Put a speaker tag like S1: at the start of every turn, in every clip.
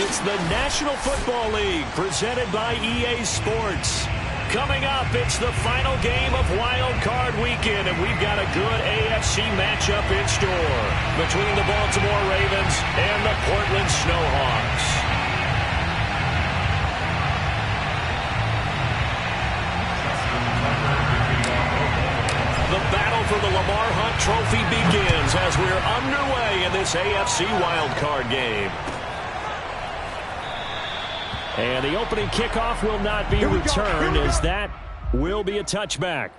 S1: It's the National Football League presented by EA Sports. Coming up, it's the final game of Wild Card Weekend, and we've got a good AFC matchup in store between the Baltimore Ravens and the Portland Snowhawks. The battle for the Lamar Hunt Trophy begins as we're underway in this AFC Wild Card game. And the opening kickoff will not be returned, as that will be a touchback.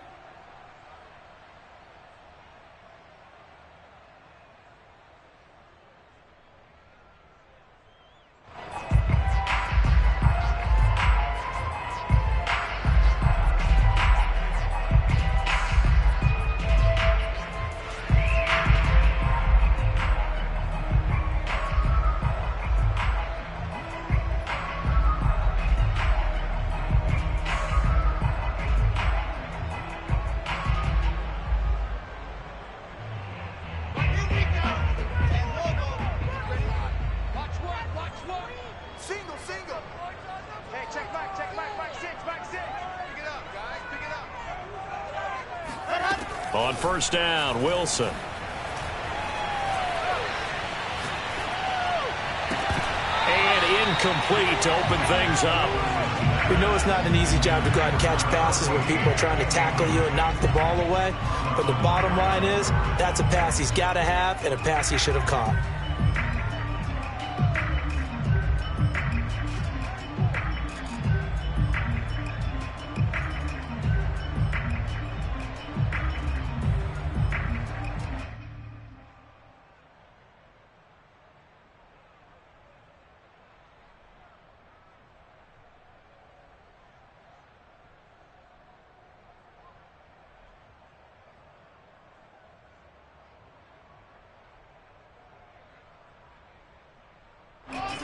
S1: On first down, Wilson. And incomplete to open things up.
S2: We know it's not an easy job to go out and catch passes when people are trying to tackle you and knock the ball away. But the bottom line is, that's a pass he's got to have and a pass he should have caught.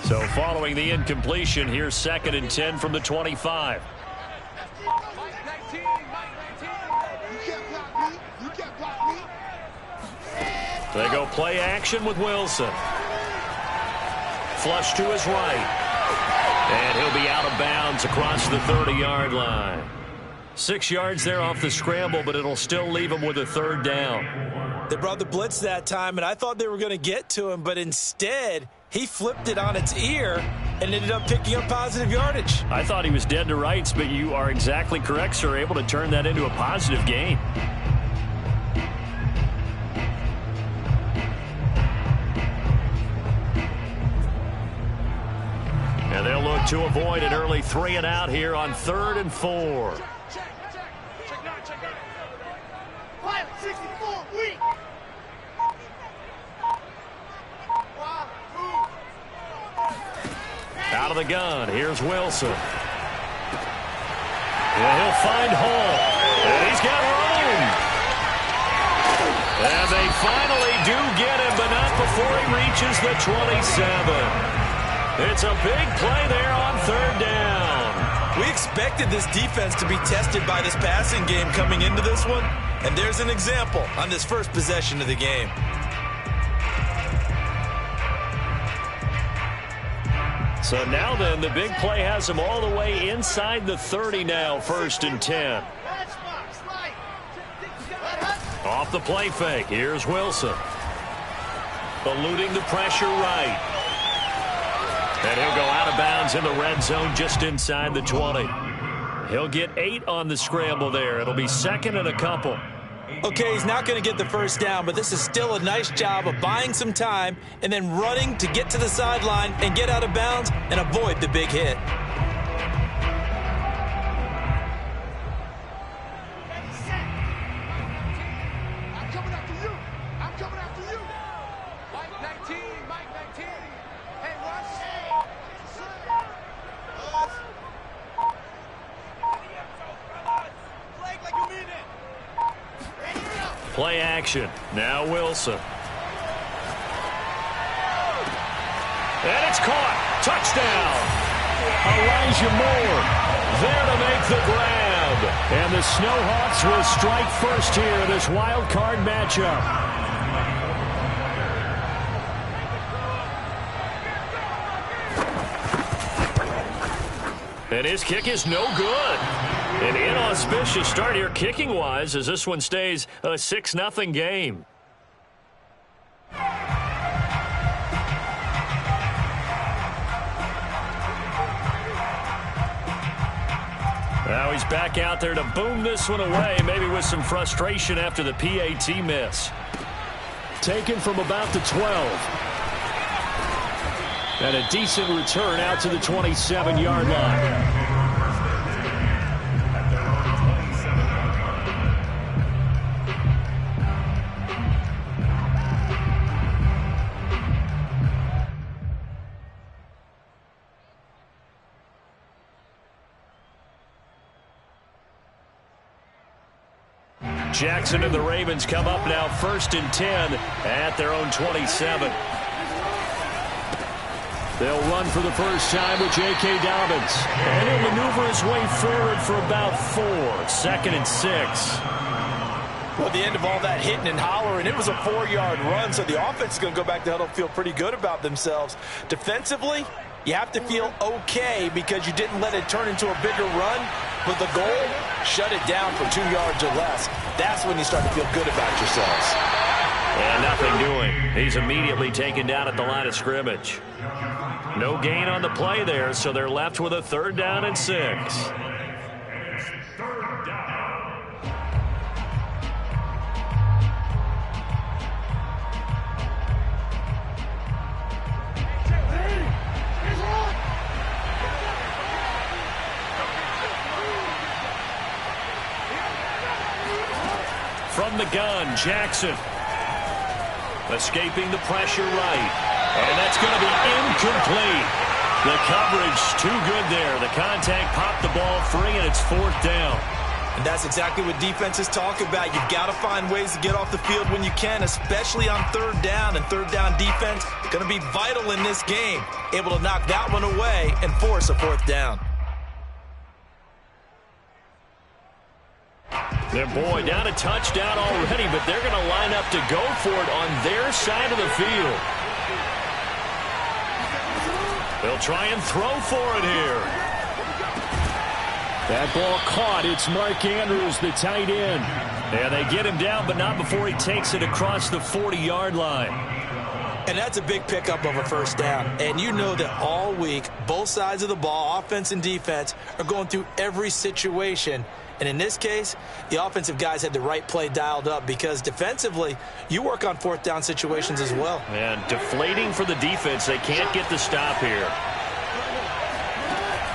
S1: So following the incompletion, here's 2nd and 10 from the 25. They go play action with Wilson. Flush to his right. And he'll be out of bounds across the 30-yard line. 6 yards there off the scramble, but it'll still leave him with a 3rd down.
S2: They brought the blitz that time, and I thought they were going to get to him, but instead he flipped it on its ear and ended up picking up positive yardage.
S1: I thought he was dead to rights, but you are exactly correct, sir. Able to turn that into a positive gain. And they'll look to avoid an early 3 and out here on 3rd and 4. Out of the gun, here's Wilson. And he'll find Hall. And he's got room. And they finally do get him, but not before he reaches the 27. It's a big play there on 3rd down.
S2: We expected this defense to be tested by this passing game coming into this one, and there's an example on this first possession of the game.
S1: So now then, the big play has him all the way inside the 30 now, 1st and 10. Off the play fake, here's Wilson. Eluding the pressure right. And he'll go out of bounds in the red zone just inside the 20. He'll get 8 on the scramble there. It'll be 2nd and a couple.
S2: Okay, he's not going to get the 1st down, but this is still a nice job of buying some time and then running to get to the sideline and get out of bounds and avoid the big hit.
S1: Play action. Now Wilson. And it's caught. Touchdown. Elijah Moore there to make the grab. And the Snowhawks will strike first here in this wild card matchup. And his kick is no good. An inauspicious start here kicking-wise as this one stays a 6-0 game. Now he's back out there to boom this one away, maybe with some frustration after the PAT miss.
S3: Taken from about the 12. And a decent return out to the 27-yard line.
S1: Jackson and the Ravens come up now 1st and 10 at their own 27.
S3: They'll run for the first time with J.K. Dobbins.
S1: And he'll maneuver his way forward for about 4. 2nd and 6.
S2: Well, at the end of all that hitting and hollering, it was a 4-yard run, so the offense is going to go back to huddle, feel pretty good about themselves. Defensively, you have to feel okay because you didn't let it turn into a bigger run. But the goal, shut it down for 2 yards or less. That's when you start to feel good about yourselves.
S1: And nothing doing. He's immediately taken down at the line of scrimmage. No gain on the play there, so they're left with a 3rd down and 6. From the gun, Jackson. Escaping the pressure right. And that's going to be incomplete. The coverage too good there. The contact popped the ball free, and it's 4th down.
S2: And that's exactly what defenses talk about. You've got to find ways to get off the field when you can, especially on 3rd down. And 3rd down defense going to be vital in this game. Able to knock that one away and force a 4th down.
S1: Their boy down a touchdown already, but they're going to line up to go for it on their side of the field. They'll try and throw for it here.
S3: That ball caught. It's Mark Andrews, the tight end.
S1: And they get him down, but not before he takes it across the 40-yard line.
S2: And that's a big pickup of a 1st down. And you know that all week, both sides of the ball, offense and defense, are going through every situation. And in this case, the offensive guys had the right play dialed up because defensively, you work on 4th down situations as well.
S1: And deflating for the defense. They can't get the stop here.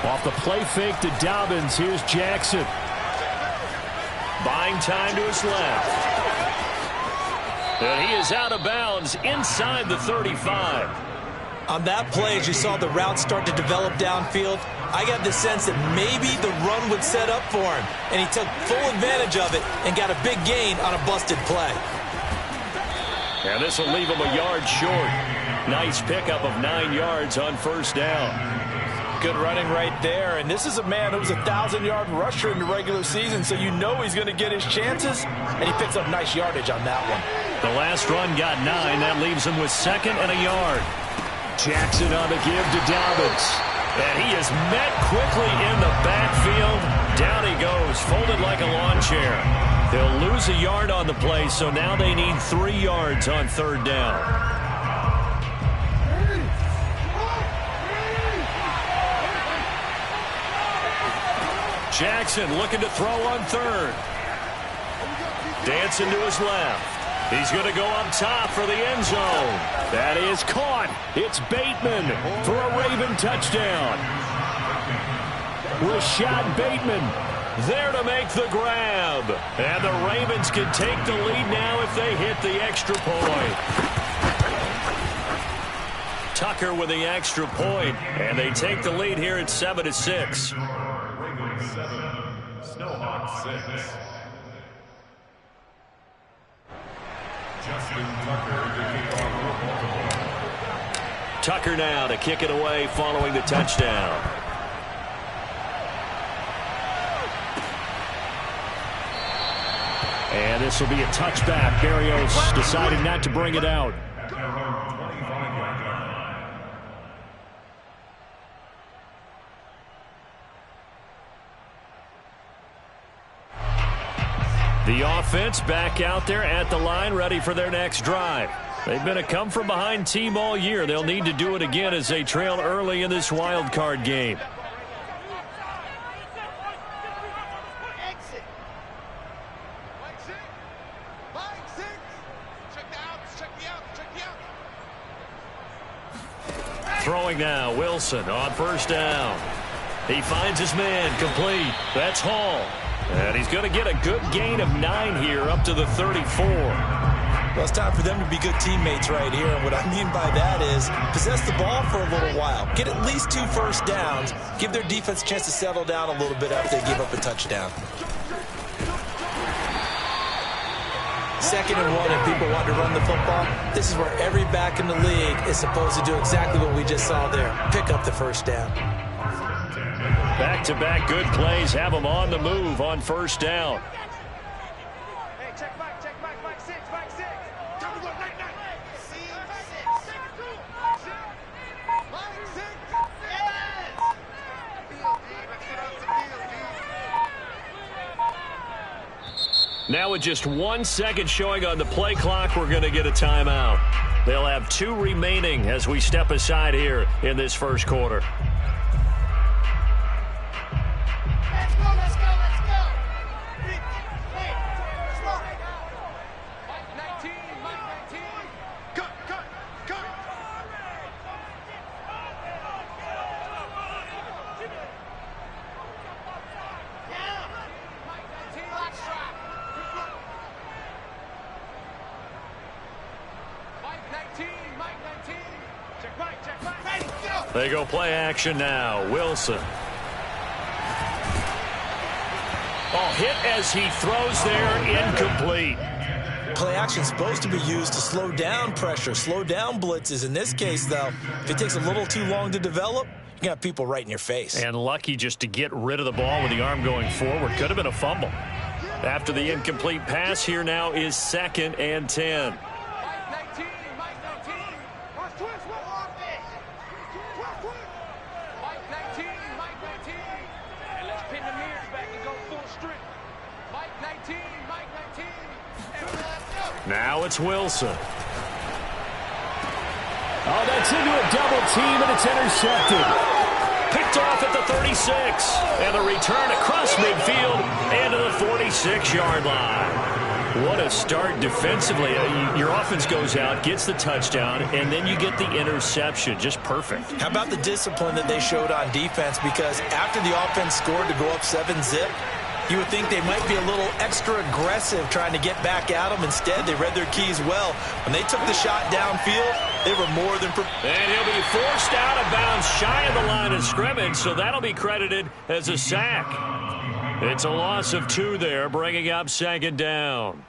S3: Off the play fake to Dobbins. Here's Jackson.
S1: Buying time to his left. And he is out of bounds inside the 35.
S2: On that play, as you saw the route start to develop downfield, I got the sense that maybe the run would set up for him. And he took full advantage of it and got a big gain on a busted play.
S1: And this will leave him a yard short. Nice pickup of 9 yards on 1st down.
S2: Good running right there. And this is a man who was a 1,000-yard rusher in the regular season, so you know he's going to get his chances. And he picks up nice yardage on that one.
S1: The last run got 9. That leaves him with 2nd and a yard.
S3: Jackson on the give to Dobbins.
S1: And he is met quickly in the backfield. Down he goes, folded like a lawn chair. They'll lose a yard on the play, so now they need 3 yards on 3rd down. Jackson looking to throw on 3rd. Dancing to his left. He's going to go up top for the end zone.
S3: That is caught. It's Bateman for a Raven touchdown. Rashad Bateman
S1: there to make the grab. And the Ravens can take the lead now if they hit the extra point. Tucker with the extra point, and they take the lead here at 7-6.
S4: Ravens 7, Snowhawks 6.
S1: Tucker now to kick it away following the touchdown.
S3: And this will be a touchback. Berrios deciding not to bring it out.
S1: The offense back out there at the line, ready for their next drive. They've been a come-from-behind team all year. They'll need to do it again as they trail early in this wild card game. Throwing now, Wilson on first down. He finds his man, complete. That's Hall. And he's going to get a good gain of 9 here up to the 34.
S2: Well, it's time for them to be good teammates right here. And what I mean by that is possess the ball for a little while. Get at least 2 first downs. Give their defense a chance to settle down a little bit after they give up a touchdown. 2nd and 1, and people want to run the football. This is where every back in the league is supposed to do exactly what we just saw there. Pick up the first down.
S1: Back-to-back good plays have them on the move on first down.
S5: Hey, check back, 6, back 6. Time to go, 9.
S1: Now with just 1 second showing on the play clock, we're going to get a timeout. They'll have 2 remaining as we step aside here in this first quarter.
S5: Let's go. Mike 19. Cut.
S1: They go play action now. Wilson. Oh, hit as he throws there, incomplete.
S2: Play action is supposed to be used to slow down pressure, slow down blitzes. In this case, though, if it takes a little too long to develop, you got people right in your face.
S1: And lucky just to get rid of the ball with the arm going forward. Could have been a fumble. After the incomplete pass, here now is 2nd and 10. Now it's Wilson.
S3: Oh, that's into a double team, and it's intercepted.
S1: Picked off at the 36. And the return across midfield and to the 46-yard line. What a start defensively. Your offense goes out, gets the touchdown, and then you get the interception. Just perfect.
S2: How about the discipline that they showed on defense? Because after the offense scored to go up 7-zip, you would think they might be a little extra aggressive trying to get back at them. Instead, they read their keys well. When they took the shot downfield, they were more than prepared.
S1: And he'll be forced out of bounds shy of the line of scrimmage, so that'll be credited as a sack. It's a loss of 2 there, bringing up 2nd down.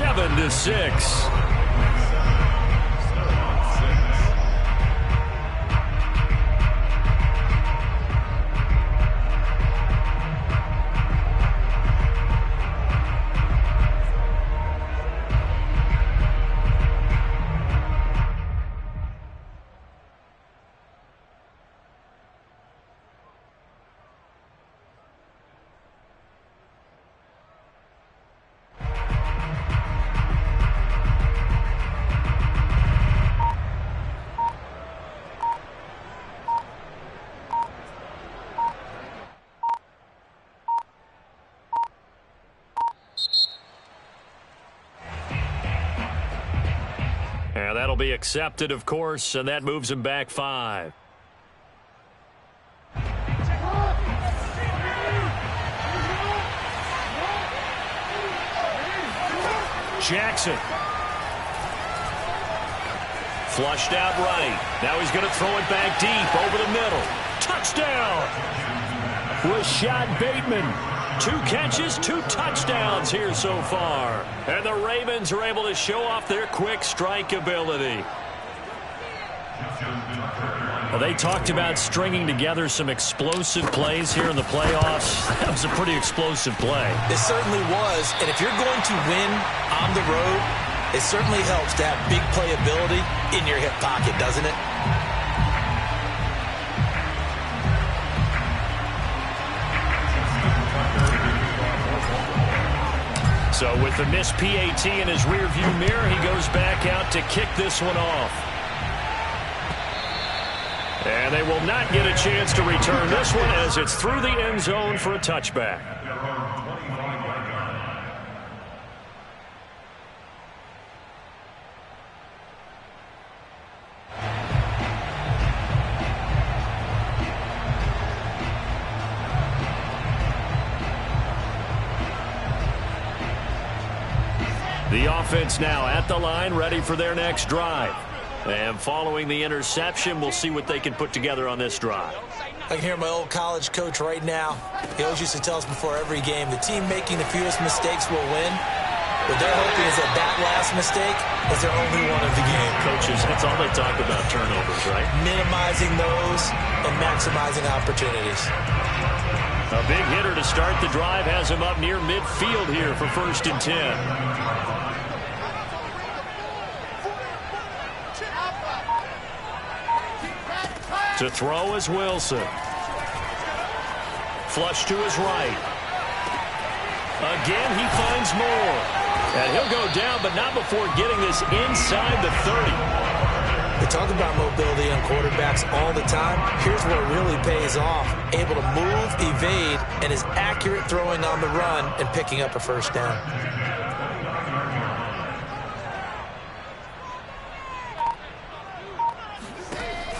S1: 7-6. And that'll be accepted, of course, and that moves him back 5. Jackson. Flushed out right. Now he's going to throw it back deep over the middle. Touchdown! Rashad Bateman. 2 catches, 2 touchdowns here so far. And the Ravens are able to show off their quick strike ability. Well, they talked about stringing together some explosive plays here in the playoffs. That was a pretty explosive play.
S2: It certainly was. And if you're going to win on the road, it certainly helps to have big playability in your hip pocket, doesn't it?
S1: So with the missed PAT in his rearview mirror, he goes back out to kick this one off. And they will not get a chance to return this one as it's through the end zone for a touchback. The offense now at the line, ready for their next drive. And following the interception, we'll see what they can put together on this drive.
S2: I can hear my old college coach right now. He always used to tell us before every game, the team making the fewest mistakes will win. What they're hoping is that last mistake is their only one of the game.
S1: Coaches, that's all they talk about, turnovers, right?
S2: Minimizing those and maximizing opportunities.
S1: A big hitter to start the drive has him up near midfield here for 1st and 10. To throw is Wilson. Flush to his right. Again, he finds more. And he'll go down, but not before getting this inside the 30.
S2: They talk about mobility on quarterbacks all the time. Here's where it really pays off. Able to move, evade, and is accurate throwing on the run and picking up a 1st down.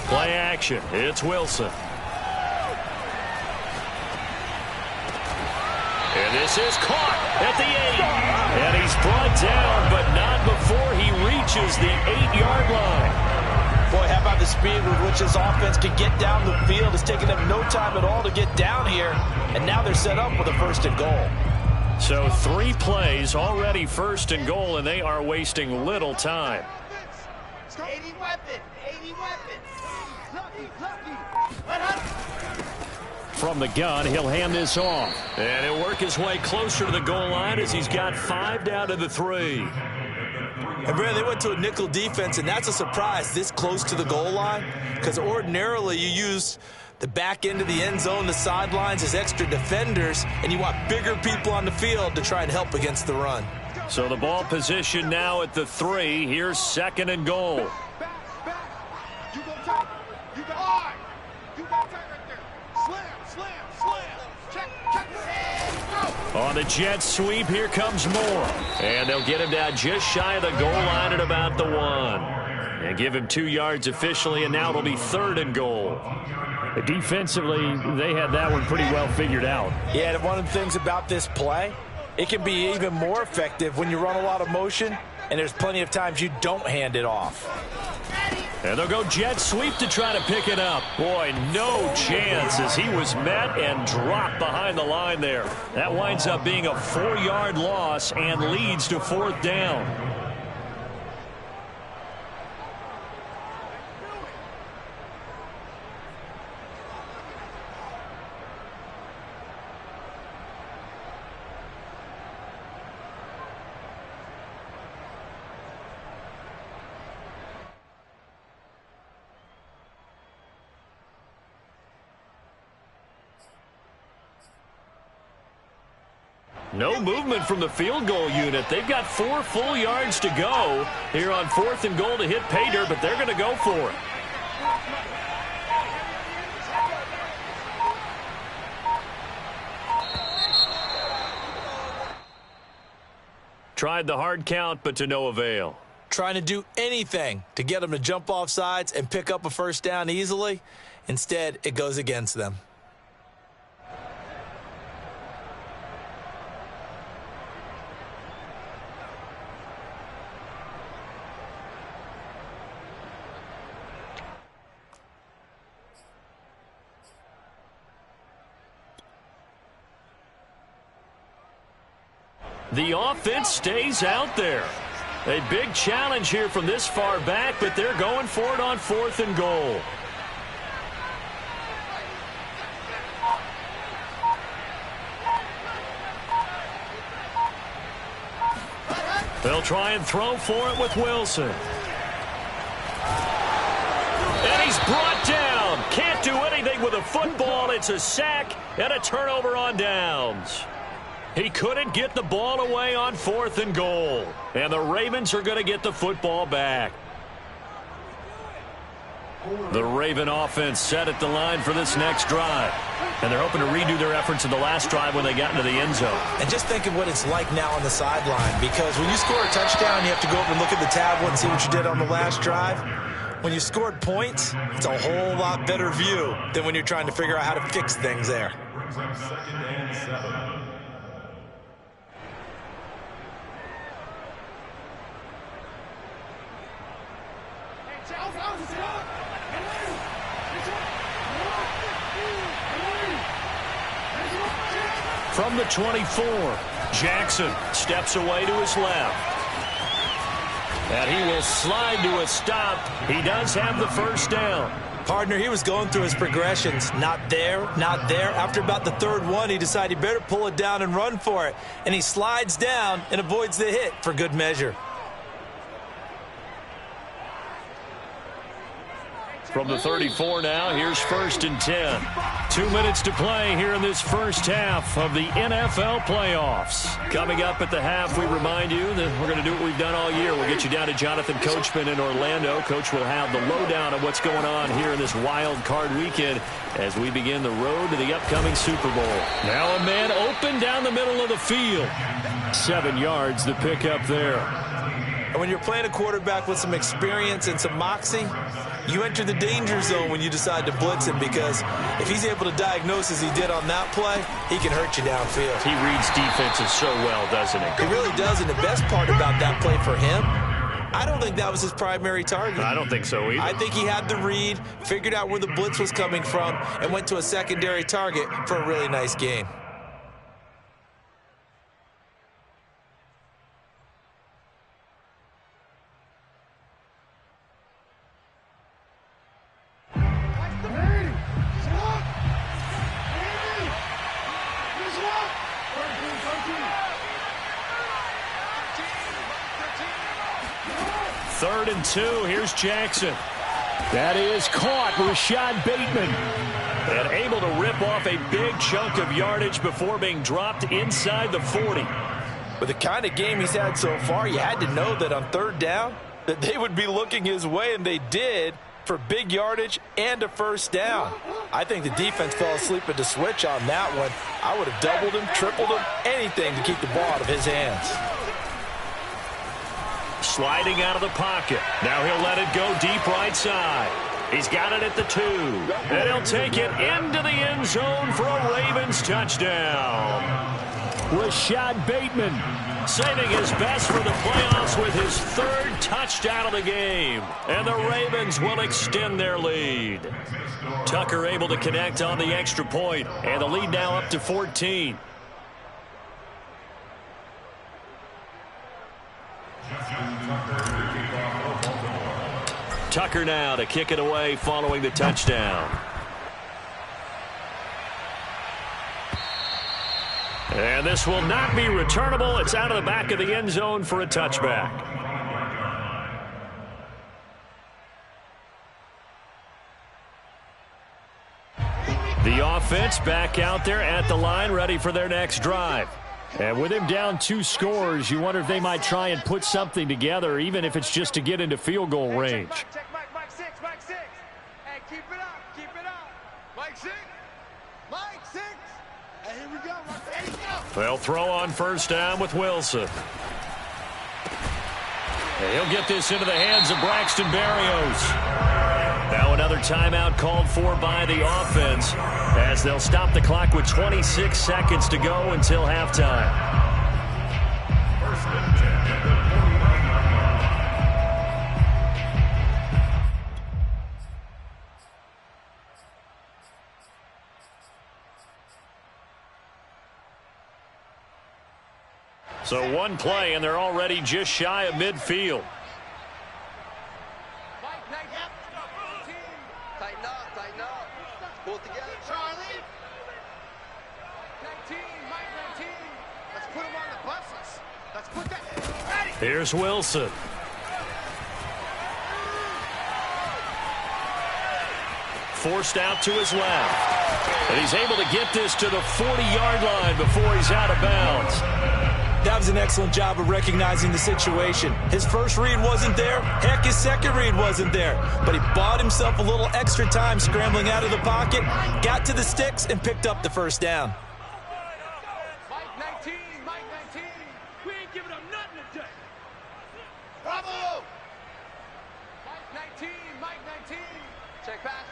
S1: Play action. It's Wilson. And this is caught at the 8. And he's brought down, but not before he reaches the 8-yard line.
S2: Boy, how about the speed with which this offense can get down the field? It's taken them no time at all to get down here. And now they're set up with a 1st and goal.
S1: So 3 plays, already 1st and goal, and they are wasting little time.
S5: 80 weapons. 80 weapons.
S1: From the gun, he'll hand this off. And he'll work his way closer to the goal line as he's got 5 down to the 3.
S2: And Brad, they went to a nickel defense, and that's a surprise this close to the goal line, because ordinarily you use the back end of the end zone, the sidelines as extra defenders, and you want bigger people on the field to try and help against the run.
S1: So the ball position now at the 3. Here's 2nd and goal.
S5: You go tight. You got hard. You got tight right there. Slam. Check. Go.
S1: On the jet sweep, here comes Moore. And they'll get him down just shy of the goal line at about the 1. And give him 2 yards officially, and now it'll be 3rd and goal.
S3: Defensively, they had that one pretty well figured out.
S2: Yeah, and one of the things about this play, it can be even more effective when you run a lot of motion, and there's plenty of times you don't hand it off.
S1: And they'll go jet sweep to try to pick it up. Boy, no chance as he was met and dropped behind the line there. That winds up being a 4-yard loss and leads to 4th down. No movement from the field goal unit. They've got 4 full yards to go here on 4th and goal to hit pay dirt, but they're going to go for it. Tried the hard count, but to no avail.
S2: Trying to do anything to get them to jump off sides and pick up a first down easily. Instead, it goes against them.
S1: The offense stays out there. A big challenge here from this far back, but they're going for it on 4th and goal. They'll try and throw for it with Wilson. And he's brought down. Can't do anything with a football. It's a sack and a turnover on downs. He couldn't get the ball away on 4th and goal. And the Ravens are going to get the football back. The Raven offense set at the line for this next drive. And they're hoping to redo their efforts in the last drive when they got into the end zone.
S2: And just think of what it's like now on the sideline. Because when you score a touchdown, you have to go over and look at the tablet and see what you did on the last drive. When you scored points, it's a whole lot better view than when you're trying to figure out how to fix things there.
S4: Brings up 2nd and 7.
S1: From the 24, Jackson steps away to his left. And he will slide to a stop. He does have the first down.
S2: Partner, he was going through his progressions. Not there, not there. After about the 3rd one, he decided he better pull it down and run for it. And he slides down and avoids the hit for good measure.
S1: From the 34 now, here's 1st and 10. 2 minutes to play here in this first half of the NFL playoffs. Coming up at the half, we remind you that we're going to do what we've done all year. We'll get you down to Jonathan Coachman in Orlando. Coach will have the lowdown of what's going on here in this wild card weekend as we begin the road to the upcoming Super Bowl. Now a man open down the middle of the field. 7 yards to pick up there.
S2: And when you're playing a quarterback with some experience and some moxie, you enter the danger zone when you decide to blitz him, because if he's able to diagnose as he did on that play, he can hurt you downfield.
S1: He reads defenses so well, doesn't he?
S2: He really does, and the best part about that play for him, I don't think that was his primary target.
S1: I don't think so either.
S2: I think he had the read, figured out where the blitz was coming from, and went to a secondary target for a really nice game.
S1: Third and 2. Here's Jackson. That is caught. Rashad Bateman. And able to rip off a big chunk of yardage before being dropped inside the 40.
S2: With the kind of game he's had so far, you had to know that on 3rd down, that they would be looking his way, and they did, for big yardage and a first down. I think the defense fell asleep at the switch on that one. I would have doubled him, tripled him, anything to keep the ball out of his hands.
S1: Sliding out of the pocket. Now he'll let it go deep right side. He's got it at the 2. And he'll take it into the end zone for a Ravens touchdown.
S3: Rashad Bateman.
S1: Saving his best for the playoffs with his third touchdown of the game. And the Ravens will extend their lead. Tucker able to connect on the extra point, and the lead now up to 14. Tucker now to kick it away following the touchdown. And this will not be returnable. It's out of the back of the end zone for a touchback. The offense back out there at the line, ready for their next drive. And with him down 2 scores, you wonder if they might try and put something together, even if it's just to get into field goal range.
S5: Check Mike 6. Hey, keep it up. Mike 6. Hey, here we go. There you go.
S1: They'll throw on first down with Wilson. And he'll get this into the hands of Braxton Berrios. Now another timeout called for by the offense as they'll stop the clock with 26 seconds to go until halftime. So one play, and they're already just shy of midfield.
S5: Tighten up. Pull it together. Charlie. 19, Mike 19. Let's put him on the buses. Let's put that. Ready.
S1: Here's Wilson. Forced out to his left. And he's able to get this to the 40-yard line before he's out of bounds.
S2: That was an excellent job of recognizing the situation. His first read wasn't there. Heck, his second read wasn't there. But he bought himself a little extra time scrambling out of the pocket, got to the sticks, and picked up the first down.
S5: Mike 19. We ain't giving up nothing today. Bravo. Mike 19. Check pass.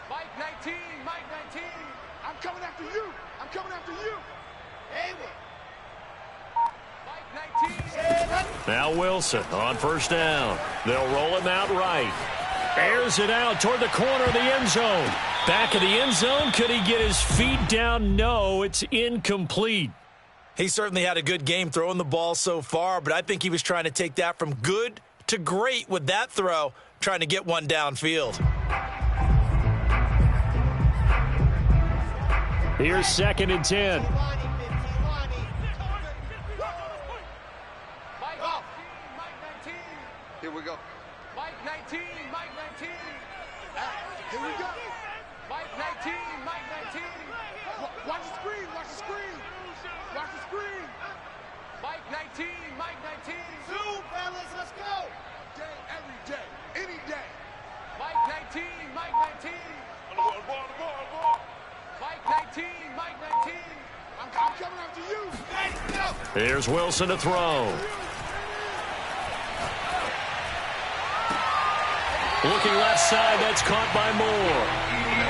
S5: Mike 19. I'm coming after you. Hey,
S1: Now Wilson on first down. They'll roll him out right. Airs it out toward the corner of the end zone. Back of the end zone. Could he get his feet down? No, it's incomplete.
S2: He certainly had a good game throwing the ball so far, but I think he was trying to take that from good to great with that throw, trying to get one downfield.
S3: Here's 2nd and 10.
S5: Here we go. Mike 19. Here we go. Mike 19. Watch the screen. Mike 19. Zoom, fellas, let's go. Every day, any day. Mike 19. Mike 19. I'm coming after you. Hey, go.
S1: Here's Wilson to throw. Looking left side, that's caught by Moore.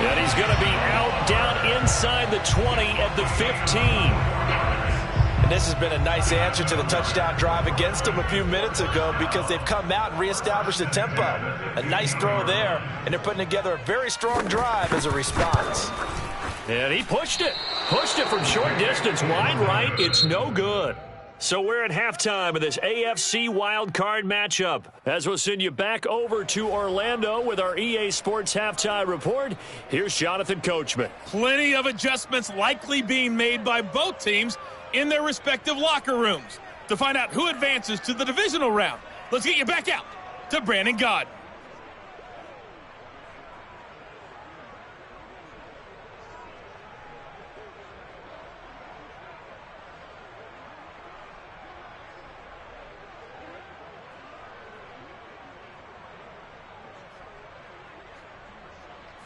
S1: And he's going to be out down inside the 20 at the 15.
S2: And this has been a nice answer to the touchdown drive against them a few minutes ago because they've come out and reestablished the tempo. A nice throw there, and they're putting together a very strong drive as a response.
S1: And he pushed it from short distance, wide right. It's no good. So we're at halftime of this AFC wildcard matchup. As we'll send you back over to Orlando with our EA Sports halftime report, here's Jonathan Coachman.
S6: Plenty of adjustments likely being made by both teams in their respective locker rooms. To find out who advances to the divisional round, let's get you back out to Brandon Gaudin.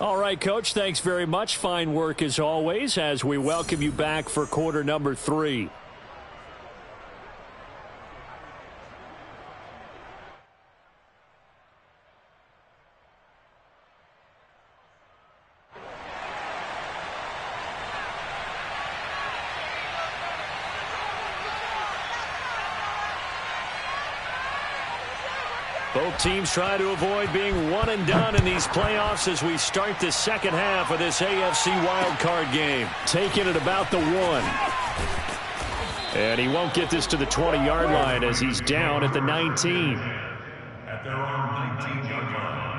S3: All right, Coach, thanks very much. Fine work as always as we welcome you back for quarter number 3. Both teams try to avoid being one and done in these playoffs as we start the second half of this AFC wildcard game. Taking it about the 1. And he won't get this to the 20-yard line as he's down at the 19.
S4: At their own 19-yard line.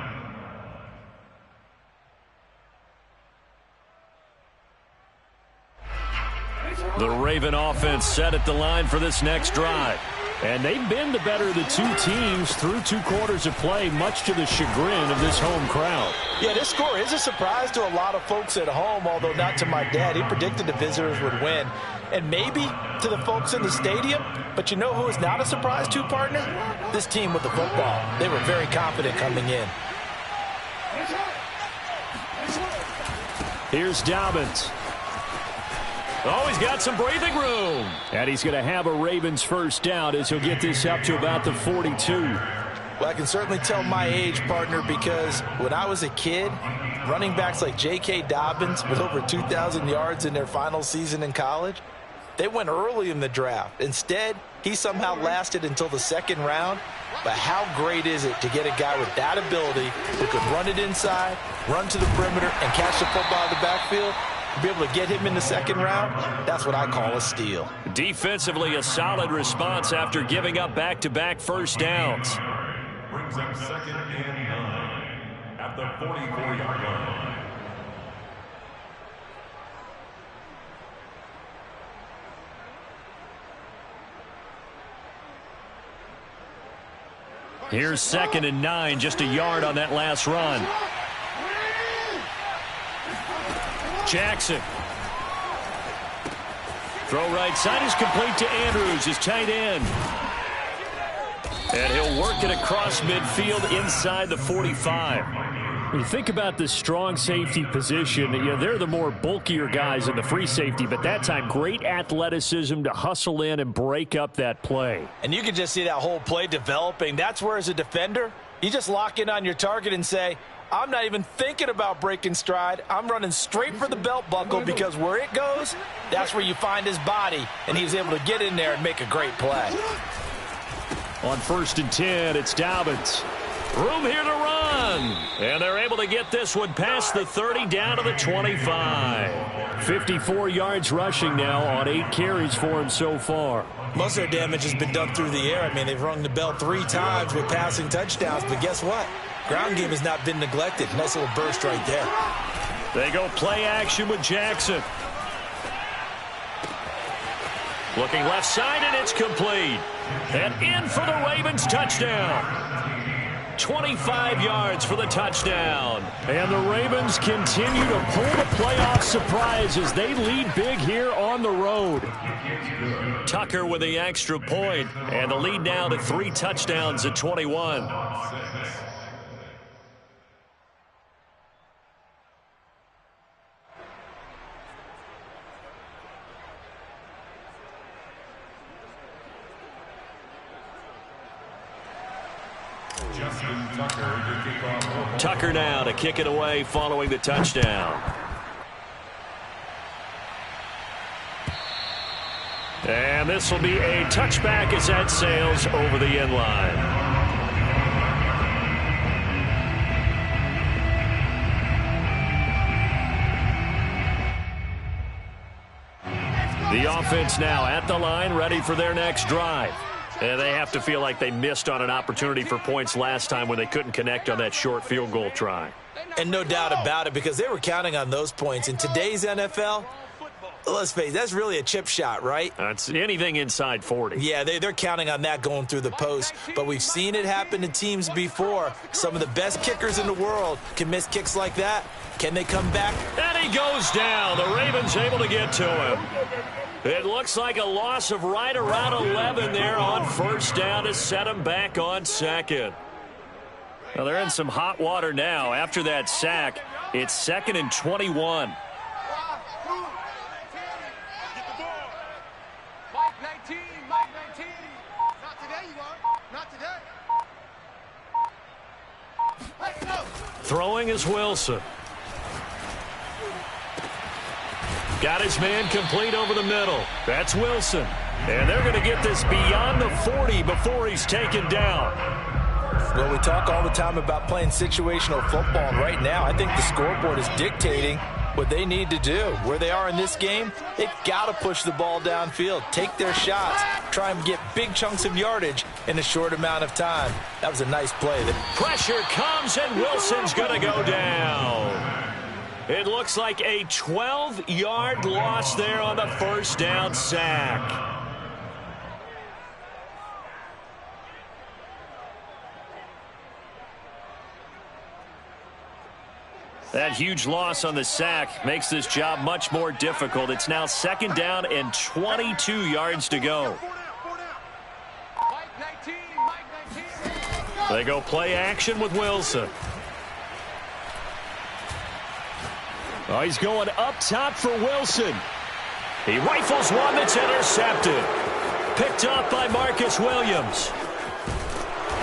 S3: The Raven offense set at the line for this next drive. And they've been the better of the two teams through 2 quarters of play, much to the chagrin of this home crowd.
S2: Yeah, this score is a surprise to a lot of folks at home, although not to my dad. He predicted the visitors would win. And maybe to the folks in the stadium. But you know who is not a surprise to, partner? This team with the football. They were very confident coming in.
S3: Here's Dobbins. Oh, he's got some breathing room. And he's going to have a Ravens first down as he'll get this up to about the 42.
S2: Well, I can certainly tell my age, partner, because when I was a kid, running backs like J.K. Dobbins with over 2,000 yards in their final season in college, they went early in the draft. Instead, he somehow lasted until the 2nd round. But how great is it to get a guy with that ability who could run it inside, run to the perimeter, and catch the football in the backfield? Be able to get him in the 2nd round, that's what I call a steal.
S3: Defensively, a solid response after giving up back-to-back first downs.
S4: Brings up 2nd and 9 at the 44-yard line.
S3: Here's 2nd and 9, just a yard on that last run. Jackson. Throw right side is complete to Andrews, his tight end. And he'll work it across midfield inside the 45. When you think about the strong safety position, they're the more bulkier guys in the free safety, but that time great athleticism to hustle in and break up that play.
S2: And you can just see that whole play developing. That's where, as a defender, you just lock in on your target and say, I'm not even thinking about breaking stride. I'm running straight for the belt buckle because where it goes, that's where you find his body. And he was able to get in there and make a great play.
S3: On 1st and 10, it's Dobbins. Room here to run. And they're able to get this one past the 30 down to the 25. 54 yards rushing now on 8 carries for him so far.
S2: Most of their damage has been done through the air. I mean, they've rung the bell 3 times with passing touchdowns. But guess what? Ground game has not been neglected. Nice little burst right there.
S3: They go play action with Jackson. Looking left side, and it's complete. And in for the Ravens touchdown. 25 yards for the touchdown. And the Ravens continue to pull the playoff surprise as they lead big here on the road. Tucker with the extra point, and the lead now to 3 touchdowns at 21. Tucker now to kick it away following the touchdown. And this will be a touchback as that sails over the end line. The offense now at the line, ready for their next drive. And they have to feel like they missed on an opportunity for points last time when they couldn't connect on that short field goal try.
S2: And no doubt about it, because they were counting on those points. In today's NFL, let's face it, that's really a chip shot, right?
S3: It's anything inside 40.
S2: Yeah, they're counting on that going through the post. But we've seen it happen to teams before. Some of the best kickers in the world can miss kicks like that. Can they come back?
S3: And he goes down. The Ravens able to get to him. It looks like a loss of right around 11 there on first down to set him back on 2nd. Well, they're in some hot water now. After that sack, it's 2nd and 21.
S5: Mike 19, Mike 19. Not today, you are. Not today. Let's go.
S3: Throwing is Wilson. Got his man complete over the middle. That's Wilson. And they're going to get this beyond the 40 before he's taken down.
S2: Well, we talk all the time about playing situational football, and right now I think the scoreboard is dictating what they need to do. Where they are in this game, they've got to push the ball downfield, take their shots, try and get big chunks of yardage in a short amount of time. That was a nice play.
S1: Pressure comes, and Wilson's going to go down. It looks like a 12-yard loss there on the first down sack. That huge loss on the sack makes this job much more difficult. It's now 2nd down and 22 yards to go. They go play action with Wilson. Oh, he's going up top for Wilson. He rifles one that's intercepted. Picked up by Marcus Williams.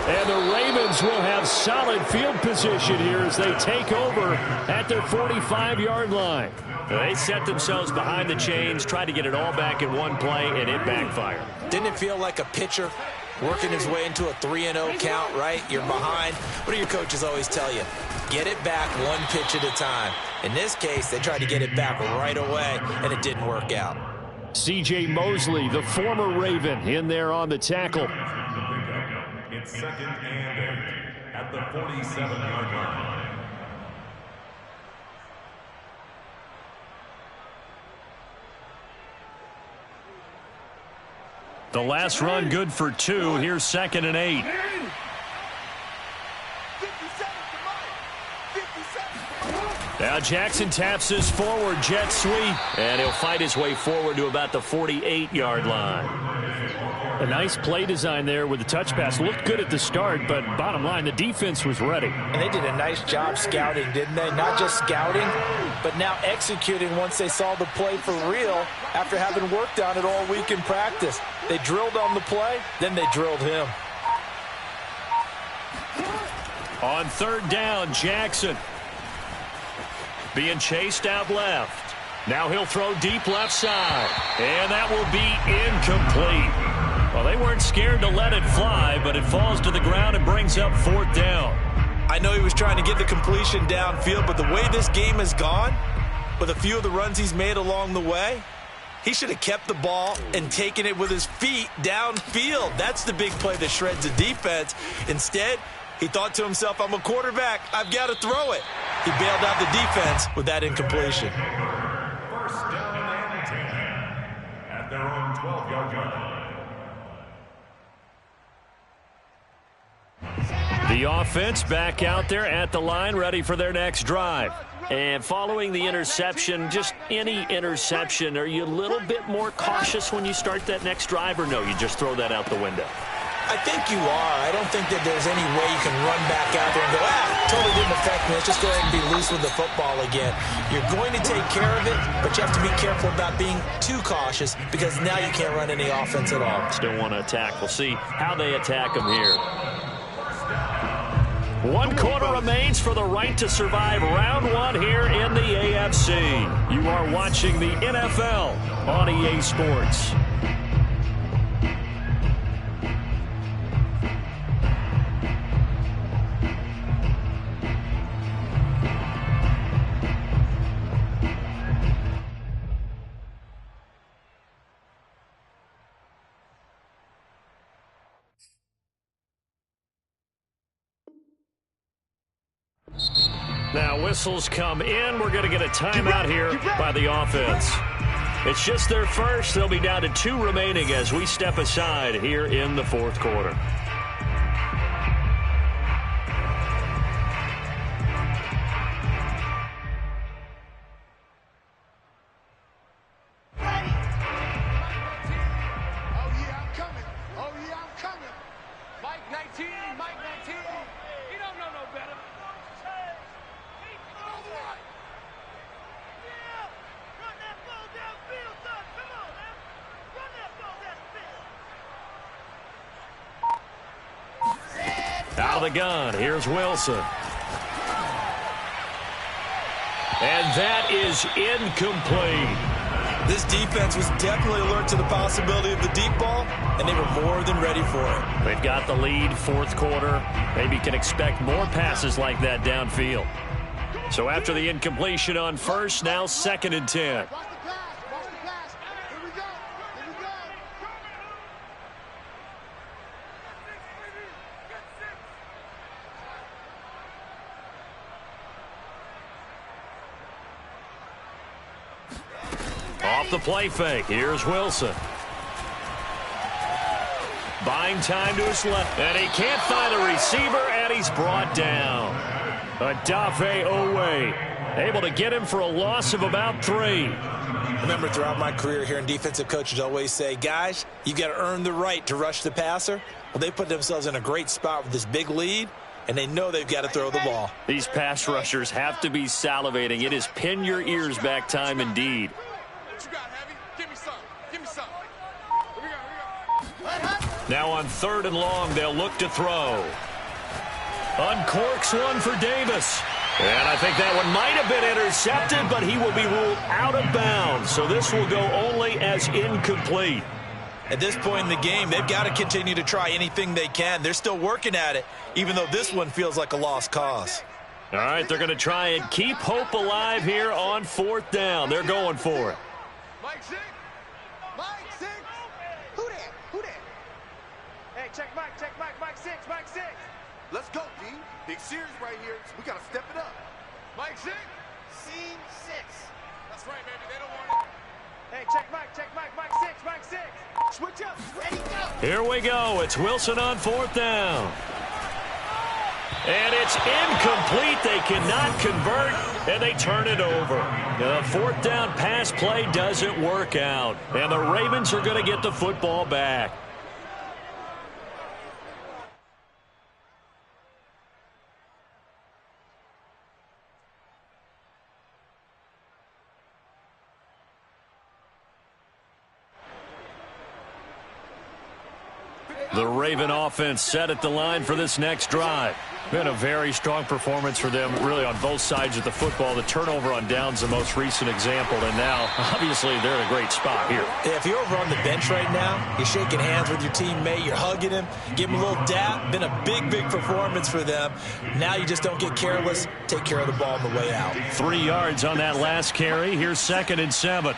S1: And the Ravens will have solid field position here as they take over at their 45-yard line. They set themselves behind the chains, tried to get it all back in one play, and it backfired.
S2: Didn't it feel like a pitcher working his way into a 3-0 count, right? You're behind. What do your coaches always tell you? Get it back one pitch at a time. In this case, they tried to get it back right away, and it didn't work out.
S3: C.J. Mosley, the former Raven, in there on the tackle.
S4: It's 2nd and 8 at the 47-yard line.
S1: The last run good for 2. Here's 2nd and 8. Now Jackson taps his forward jet sweep, and he'll fight his way forward to about the 48-yard line.
S3: A nice play design there with the touch pass. Looked good at the start, but bottom line, the defense was ready.
S2: And they did a nice job scouting, didn't they? Not just scouting, but now executing once they saw the play for real after having worked on it all week in practice. They drilled on the play, then they drilled him.
S1: On 3rd down, Jackson being chased out left. Now he'll throw deep left side, and that will be incomplete. Well, they weren't scared to let it fly, but it falls to the ground and brings up 4th down.
S2: I know he was trying to get the completion downfield, but the way this game has gone, with a few of the runs he's made along the way, he should have kept the ball and taken it with his feet downfield. That's the big play that shreds the defense. Instead, he thought to himself, I'm a quarterback. I've got to throw it. He bailed out the defense with that incompletion.
S4: 1st down and 10 at their own 12-yard line.
S1: The offense back out there at the line, ready for their next drive. And following the interception, just any interception, are you a little bit more cautious when you start that next drive, or no, you just throw that out the window?
S2: I think you are. I don't think that there's any way you can run back out there and go, totally didn't affect me. Let's just go ahead and be loose with the football again. You're going to take care of it, but you have to be careful about being too cautious because now you can't run any offense at all.
S1: Still want to attack. We'll see how they attack them here. 1 quarter remains for the right to survive round 1 here in the AFC. You are watching the NFL on EA Sports. Now whistles come in. We're going to get a timeout here by the offense. It's just their first. They'll be down to 2 remaining as we step aside here in the 4th quarter. Out of the gun, here's Wilson. And that is incomplete.
S2: This defense was definitely alert to the possibility of the deep ball, and they were more than ready for it.
S3: They've got the lead, fourth quarter. Maybe can expect more passes like that downfield. So after the incompletion on first, now 2nd and 10.
S5: Watch the pass. Watch the pass. Here we go. Here we go.
S1: Off the play fake. Here's Wilson. Buying time to his left. And he can't find a receiver, and he's brought down. Adafe Owe able to get him for a loss of about 3.
S2: Remember, throughout my career here in defensive coaches always say, guys, you got to earn the right to rush the passer. Well, they put themselves in a great spot with this big lead, and they know they've got to throw the ball.
S3: These pass rushers have to be salivating. It is pin your ears back time indeed.
S5: What you got, Heavy? Give me some. Give me some. Here we go.
S1: Now on 3rd and long, they'll look to throw. Uncorks one for Davis. And I think that one might have been intercepted, but he will be ruled out of bounds. So this will go only as incomplete.
S2: At this point in the game, they've got to continue to try anything they can. They're still working at it, even though this one feels like a lost cause.
S1: All right, they're going to try and keep hope alive here on 4th down. They're going for it.
S5: Mike 6. Mike 6. Who that? Who that?
S7: Hey, check Mike 6, Mike 6.
S5: Let's go, D. Big series right here. So we got to step it up. Mike 6. Scene 6. That's right, baby. They don't want it.
S7: Hey, check Mike 6, Mike 6.
S5: Switch up. Ready, go.
S1: Here we go. It's Wilson on 4th down. And it's incomplete. They cannot convert, and they turn it over. The 4th down pass play doesn't work out, and the Ravens are going to get the football back. The Raven offense set at the line for this next drive. Been a very strong performance for them, really, on both sides of the football. The turnover on downs, the most recent example, and now, obviously, they're in a great spot here.
S2: Yeah, if you're over on the bench right now, you're shaking hands with your teammate, you're hugging him, give him a little dap. Been a big, big performance for them. Now you just don't get careless. Take care of the ball on the way out.
S1: 3 yards on that last carry. Here's 2nd and 7.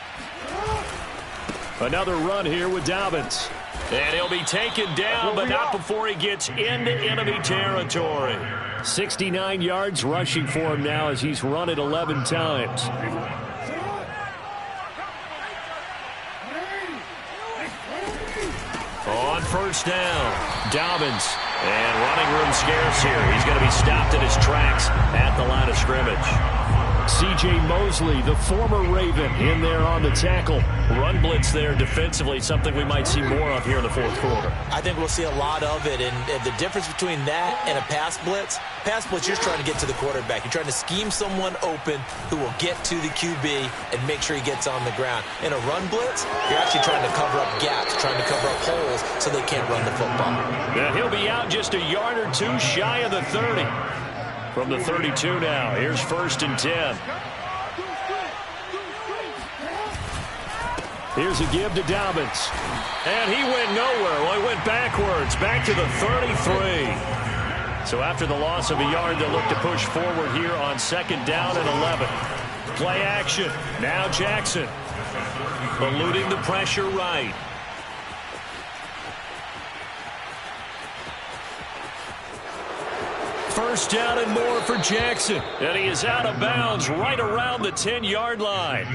S1: Another run here with Dobbins. And he'll be taken down, but not before he gets into enemy territory. 69 yards rushing for him now as he's run it 11 times. On 1st down, Dobbins. And running room scarce here. He's going to be stopped in his tracks at the line of scrimmage. C.J. Mosley, the former Raven, in there on the tackle. Run blitz there defensively, something we might see more of here in the 4th quarter.
S2: I think we'll see a lot of it, and the difference between that and a pass blitz, you're trying to get to the quarterback. You're trying to scheme someone open who will get to the QB and make sure he gets on the ground. In a run blitz, you're actually trying to cover up gaps, trying to cover up holes so they can't run the football.
S1: Yeah, he'll be out just a yard or two shy of the 30. From the 32 now, here's 1st and 10. Here's a give to Dobbins. And he went nowhere. Well, he went backwards, back to the 33. So after the loss of a yard, they'll look to push forward here on 2nd down and 11. Play action. Now Jackson. Eluding the pressure right. First down and more for Jackson. And he is out of bounds right around the 10-yard line.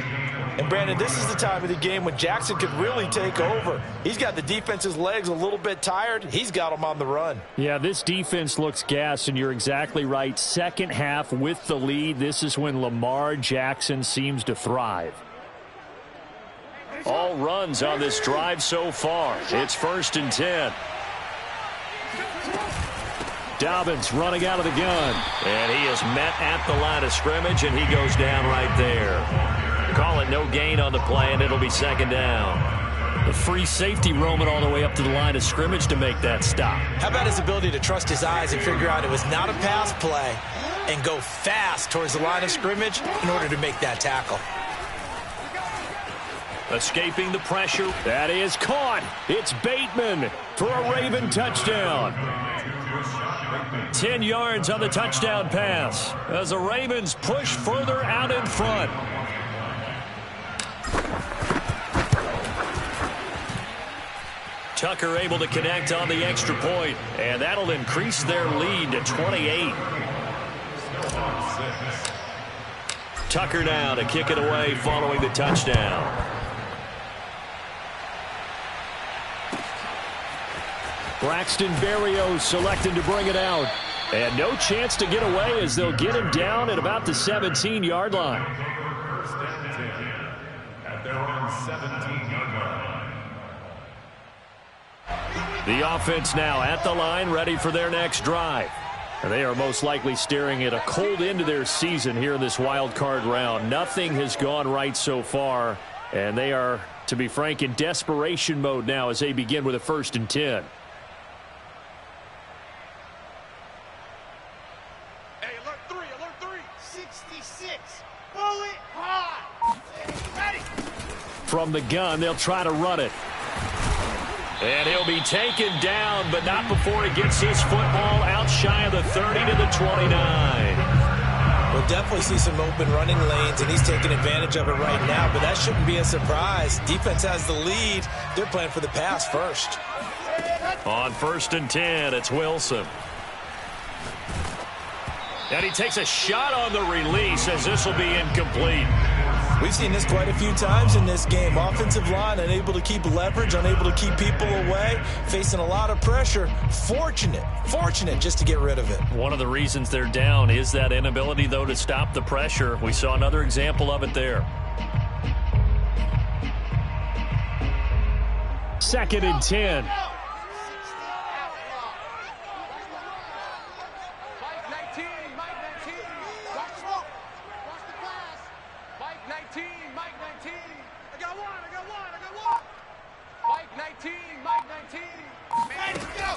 S2: And, Brandon, this is the time of the game when Jackson could really take over. He's got the defense's legs a little bit tired. He's got them on the run.
S3: Yeah, this defense looks gassed, and you're exactly right. Second half with the lead, this is when Lamar Jackson seems to thrive. All runs on this drive so far. It's 1st and 10. Dobbins running out of the gun.
S1: And he is met at the line of scrimmage, and he goes down right there. Call it no gain on the play, and it'll be 2nd down.
S3: The free safety roaming all the way up to the line of scrimmage to make that stop.
S2: How about his ability to trust his eyes and figure out it was not a pass play and go fast towards the line of scrimmage in order to make that tackle?
S1: Escaping the pressure. That is caught. It's Bateman for a Raven touchdown. 10 yards on the touchdown pass as the Ravens push further out in front. Tucker able to connect on the extra point, and that'll increase their lead to 28. Tucker now to kick it away following the touchdown. Braxton Berrios selected to bring it out. And no chance to get away as they'll get him down at about the 17-yard line.
S4: First and 10 at their own 17-yard line.
S1: The offense now at the line, ready for their next drive. And they are most likely staring at a cold end to their season here in this wild card round. Nothing has gone right so far, and they are, to be frank, in desperation mode now as they begin with a 1st and 10.
S5: Hey, alert 3, 66. Pull it hard. Ready.
S1: From the gun, they'll try to run it. And he'll be taken down, but not before he gets his football out shy of the 30 to the 29.
S2: We'll definitely see some open running lanes, and he's taking advantage of it right now, but that shouldn't be a surprise. Defense has the lead. They're playing for the pass first.
S1: On 1st and 10, it's Wilson. And he takes a shot on the release as this will be incomplete.
S2: We've seen this quite a few times in this game. Offensive line unable to keep leverage, unable to keep people away, facing a lot of pressure. Fortunate just to get rid of it.
S1: One of the reasons they're down is that inability, though, to stop the pressure. We saw another example of it there. 2nd and 10.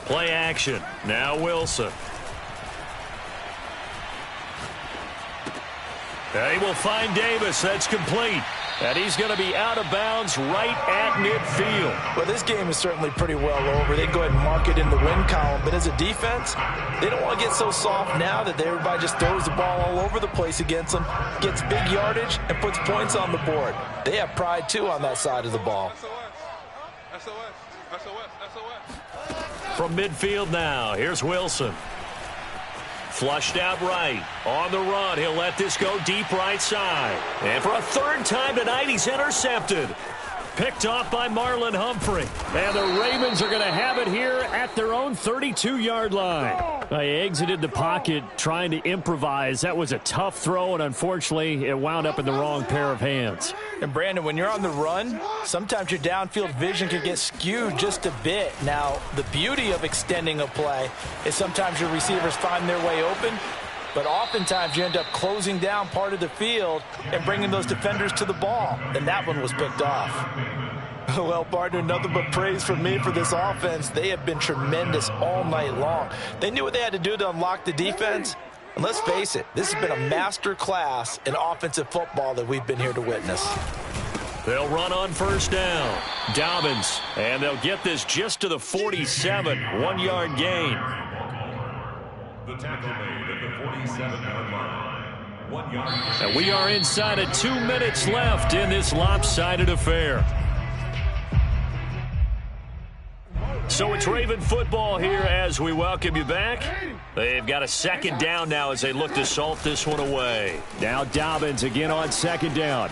S1: Play action. Now Wilson. They will find Davis. That's complete. And he's going to be out of bounds right at midfield.
S2: Well, this game is certainly pretty well over. They can go ahead and mark it in the win column. But as a defense, they don't want to get so soft now that everybody just throws the ball all over the place against them, gets big yardage, and puts points on the board. They have pride, too, on that side of the ball.
S5: SOS.
S1: From midfield now, here's Wilson. Flushed out right. On the run, he'll let this go deep right side. And for a 3rd time tonight, he's intercepted. Picked off by Marlon Humphrey. And the Ravens are going to have it here at their own 32-yard line. They exited the pocket trying to improvise. That was a tough throw, and unfortunately, it wound up in the wrong pair of hands.
S2: And, Brandon, when you're on the run, sometimes your downfield vision can get skewed just a bit. Now, the beauty of extending a play is sometimes your receivers find their way open, but oftentimes you end up closing down part of the field and bringing those defenders to the ball. And that one was picked off. Well, partner, nothing but praise from me for this offense. They have been tremendous all night long. They knew what they had to do to unlock the defense. And let's face it, this has been a master class in offensive football that we've been here to witness.
S1: They'll run on 1st down. Dobbins, and they'll get this just to the 47. 1-yard gain.
S4: The tackle made at the 47-yard line. 1 yard gain.
S1: And we are inside of 2 minutes left in this lopsided affair. So it's Raven football here as we welcome you back. They've got a 2nd down now as they look to salt this one away. Now Dobbins again on 2nd down.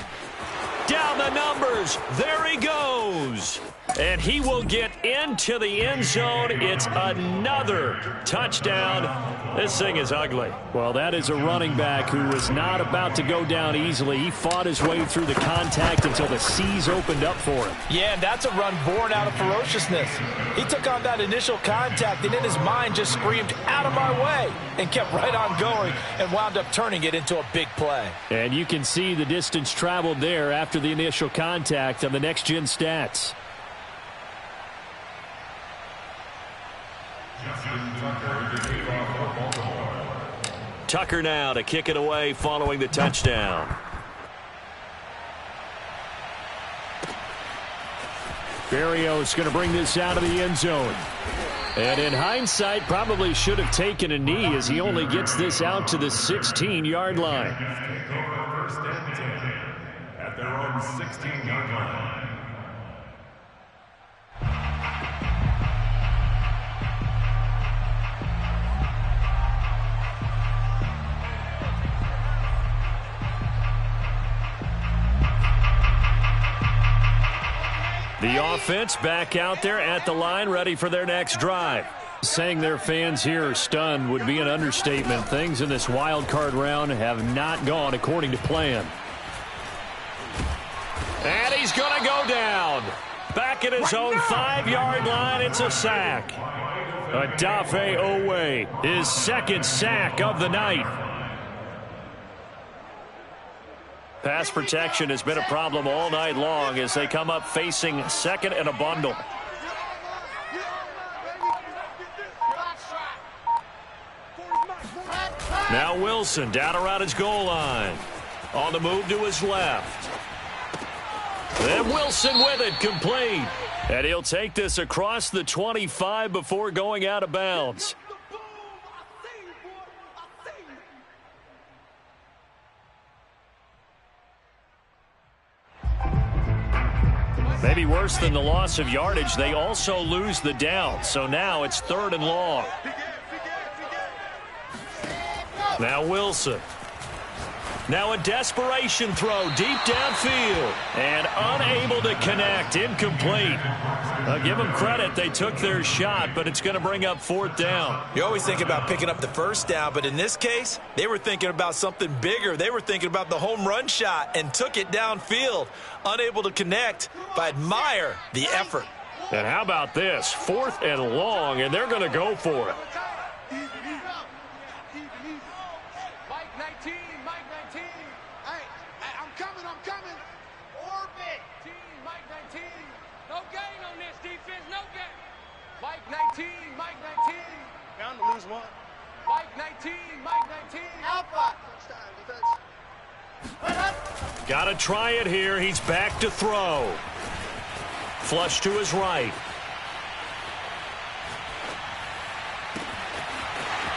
S1: Down the numbers. There he goes. And he will get into the end zone. It's another touchdown. This thing is ugly. Well, that is a running back who was not about to go down easily. He fought his way through the contact until the seas opened up for him.
S2: Yeah, and that's a run born out of ferociousness. He took on that initial contact and in his mind just screamed, "Out of my way," and kept right on going and wound up turning it into a big play.
S1: And you can see the distance traveled there after the initial contact on the next-gen stats. Tucker now to kick it away following the touchdown.
S3: Berrios going to bring this out of the end zone. And in hindsight, probably should have taken a knee as he only gets this out to the 16-yard line.
S4: Take over first and 10 at their own 16-yard line.
S3: The offense back out there at the line, ready for their next drive. Saying their fans here are stunned would be an understatement. Things in this wild card round have not gone according to plan. And he's going to go down. Back at his own 5-yard line, it's a sack. Odafe Owe, his second sack of the night. Pass protection has been a problem all night long as they come up facing second and a bundle. Now Wilson down around his goal line. On the move to his left. Then Wilson with it, complete. And he'll take this across the 25 before going out of bounds. Maybe worse than the loss of yardage, they also lose the down. So now it's 3rd and long. Now Wilson. Now a desperation throw deep downfield. And unable to connect. Incomplete. I'll give them credit. They took their shot, but it's going to bring up 4th down.
S2: You always think about picking up the first down, but in this case, they were thinking about something bigger. They were thinking about the home run shot and took it downfield. Unable to connect, but I admire the effort.
S3: And how about this? 4th and long, and they're going to go for it.
S5: Mike 19, Mike 19. Hey, I'm coming. Orbit. Mike 19. No gain on this defense, no gain. Mike 19, Mike 19. Bound to lose one. Mike 19, Mike 19. Alpha. Touchdown defense.
S3: Got to try it here. He's back to throw. Flush to his right.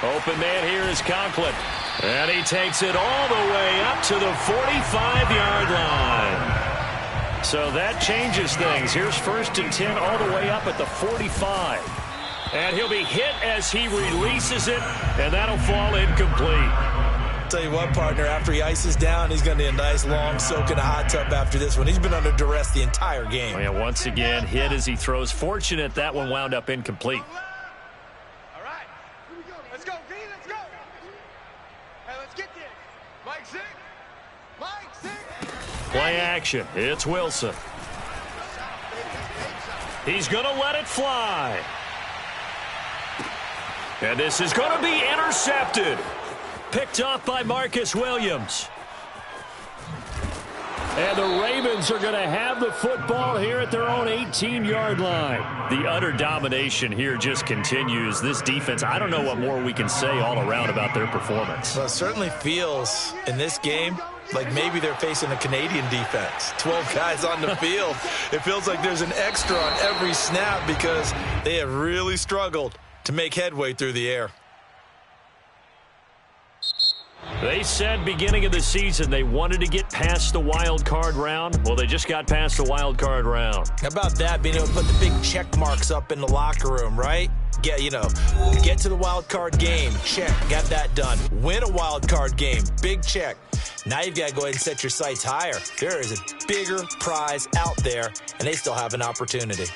S3: Open man here is Conklin. And he takes it all the way up to the 45-yard line. So that changes things. Here's 1st and 10 all the way up at the 45. And he'll be hit as he releases it, and that'll fall incomplete.
S2: Tell you what, partner, after he ices down, he's going to need a nice long soak in a hot tub after this one. He's been under duress the entire game.
S3: And once again, hit as he throws. Fortunate that one wound up incomplete.
S5: All right, here we go. Let's go, V, let's go. Hey, let's get this. Mike 6. Mike 6.
S3: Play action. It's Wilson. He's going to let it fly. And this is going to be intercepted. Picked off by Marcus Williams. And the Ravens are going to have the football here at their own 18-yard line. The utter domination here just continues. This defense, I don't know what more we can say all around about their performance.
S2: Well, it certainly feels in this game like maybe they're facing a Canadian defense. 12 guys on the field. It feels like there's an extra on every snap because they have really struggled to make headway through the air.
S3: They said beginning of the season they wanted to get past the wild card round. Well, they just got past the wild card round.
S2: How about that, being able to put the big check marks up in the locker room, right? Get to the wild card game. Check. Got that done. Win a wild card game. Big check. Now you've got to go ahead and set your sights higher. There is a bigger prize out there, and they still have an opportunity.